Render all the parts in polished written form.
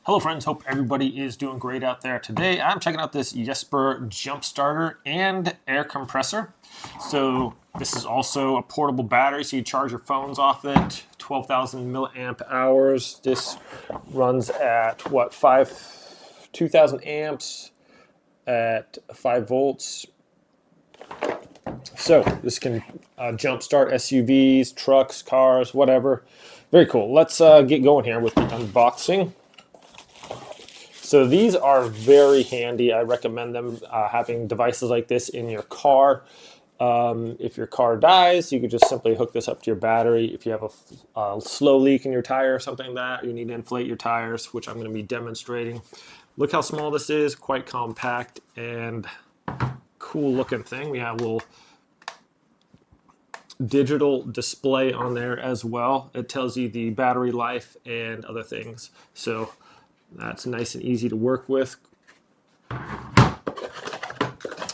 Hello friends, hope everybody is doing great out there. Today I'm checking out this YESPER jump starter and air compressor. So this is also a portable battery, so you charge your phones off it, 12,000 milliamp hours. This runs at what, 2,000 amps at 5 volts. So this can jumpstart SUVs, trucks, cars, whatever. Very cool. Let's get going here with the unboxing. So these are very handy. I recommend them having devices like this in your car. If your car dies, you could just simply hook this up to your battery. If you have a slow leak in your tire or something like that, you need to inflate your tires, which I'm going to be demonstrating. Look how small this is, quite compact and cool looking thing. We have a little digital display on there as well. It tells you the battery life and other things. So that's nice and easy to work with.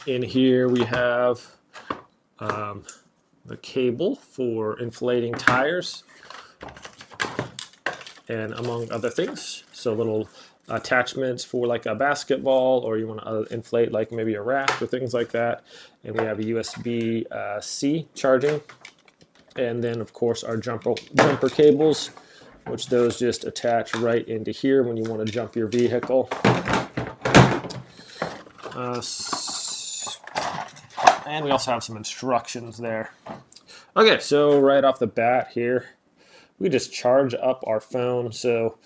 In here we have the cable for inflating tires and among other things. So little attachments for like a basketball, or you want to inflate like maybe a raft or things like that. And we have a USB-C charging. And then of course our jumper cables, which those just attach right into here when you want to jump your vehicle. And we also have some instructions there. Okay, so right off the bat here, we just charge up our phone. So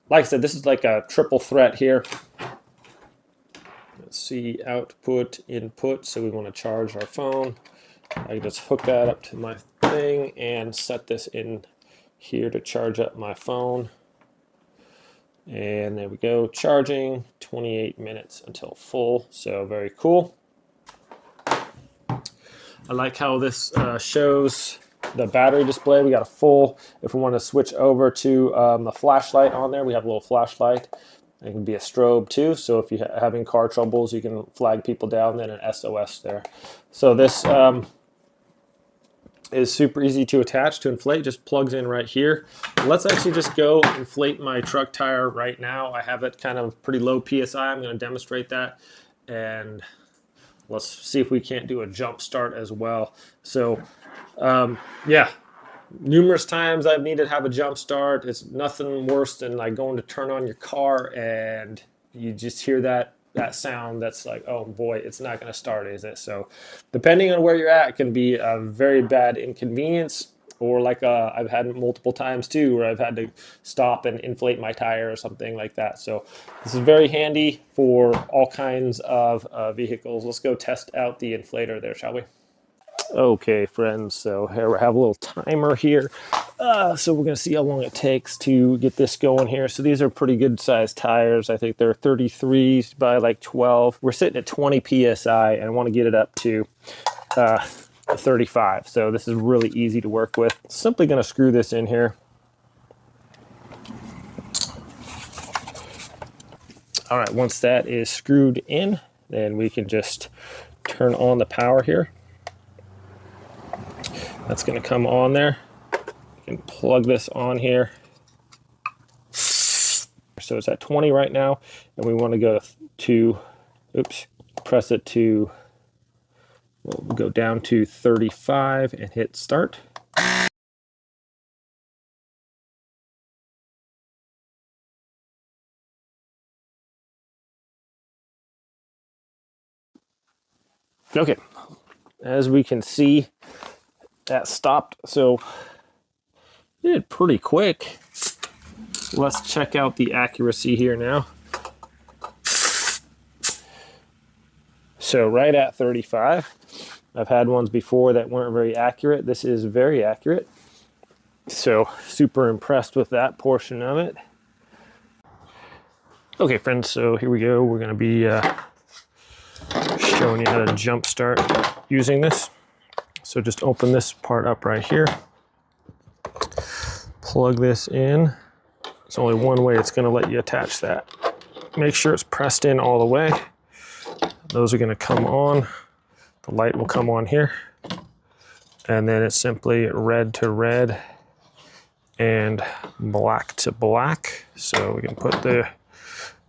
like I said, this is like a triple threat here. Let's see, output, input. So we want to charge our phone. I can just hook that up to my thing and set this in here to charge up my phone. And there we go, charging, 28 minutes until full. So very cool. I like how this shows the battery display. We got a full. If we want to switch over to the flashlight on there, we have a little flashlight. It can be a strobe too. So if you're having car troubles, you can flag people down, then an SOS there. So this is super easy to attach to inflate, just plugs in right here. Let's actually just go inflate my truck tire right now. I have it kind of pretty low PSI. I'm going to demonstrate that, and let's see if we can't do a jump start as well. So yeah, numerous times I've needed to have a jump start. It's nothing worse than like going to turn on your car and you just hear that sound that's like, oh boy, it's not going to start, is it? So depending on where you're at, it can be a very bad inconvenience, or like I've had multiple times too where I've had to stop and inflate my tire or something like that. So this is very handy for all kinds of vehicles. Let's go test out the inflator there, shall we? Okay, friends, so here we have a little timer here. So we're going to see how long it takes to get this going here. So these are pretty good sized tires. I think they're 33s by like 12. We're sitting at 20 PSI, and I want to get it up to 35. So this is really easy to work with. Simply going to screw this in here. All right, once that is screwed in, then we can just turn on the power here. That's going to come on there. You can plug this on here. So it's at 20 right now, and we want to go to, press it to, we'll go down to 35 and hit start. Okay, as we can see, that stopped, so it did pretty quick. Let's check out the accuracy here now. So right at 35. I've had ones before that weren't very accurate. This is very accurate. So super impressed with that portion of it. Okay, friends, so here we go. We're going to be showing you how to jump start using this. So just open this part up right here. Plug this in. There's only one way it's going to let you attach that. Make sure it's pressed in all the way. Those are going to come on. The light will come on here. And then it's simply red to red and black to black. So we can put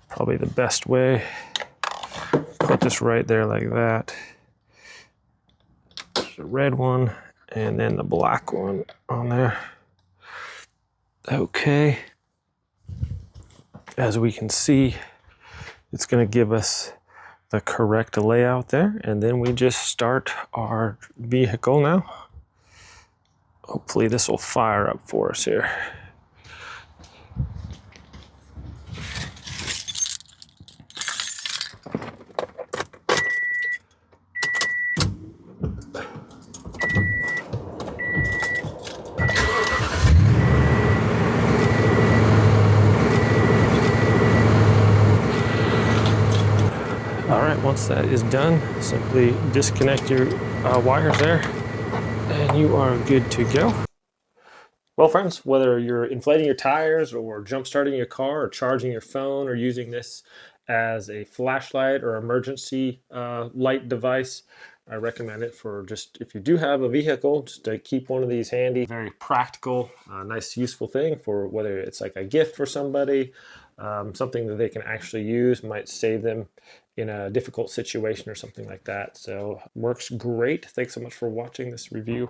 probably the best way, put this right there like that. There's the red one and then the black one on there. Okay. As we can see, it's going to give us the correct layout there, and then we just start our vehicle now. Hopefully this will fire up for us here. All right, once that is done, simply disconnect your wires there, and you are good to go. Well, friends, whether you're inflating your tires or jump starting your car or charging your phone or using this as a flashlight or emergency light device, I recommend it for just if you do have a vehicle, just to keep one of these handy. Very practical, nice, useful thing for whether it's like a gift for somebody, something that they can actually use, might save them in a difficult situation or something like that. So works great. Thanks so much for watching this review.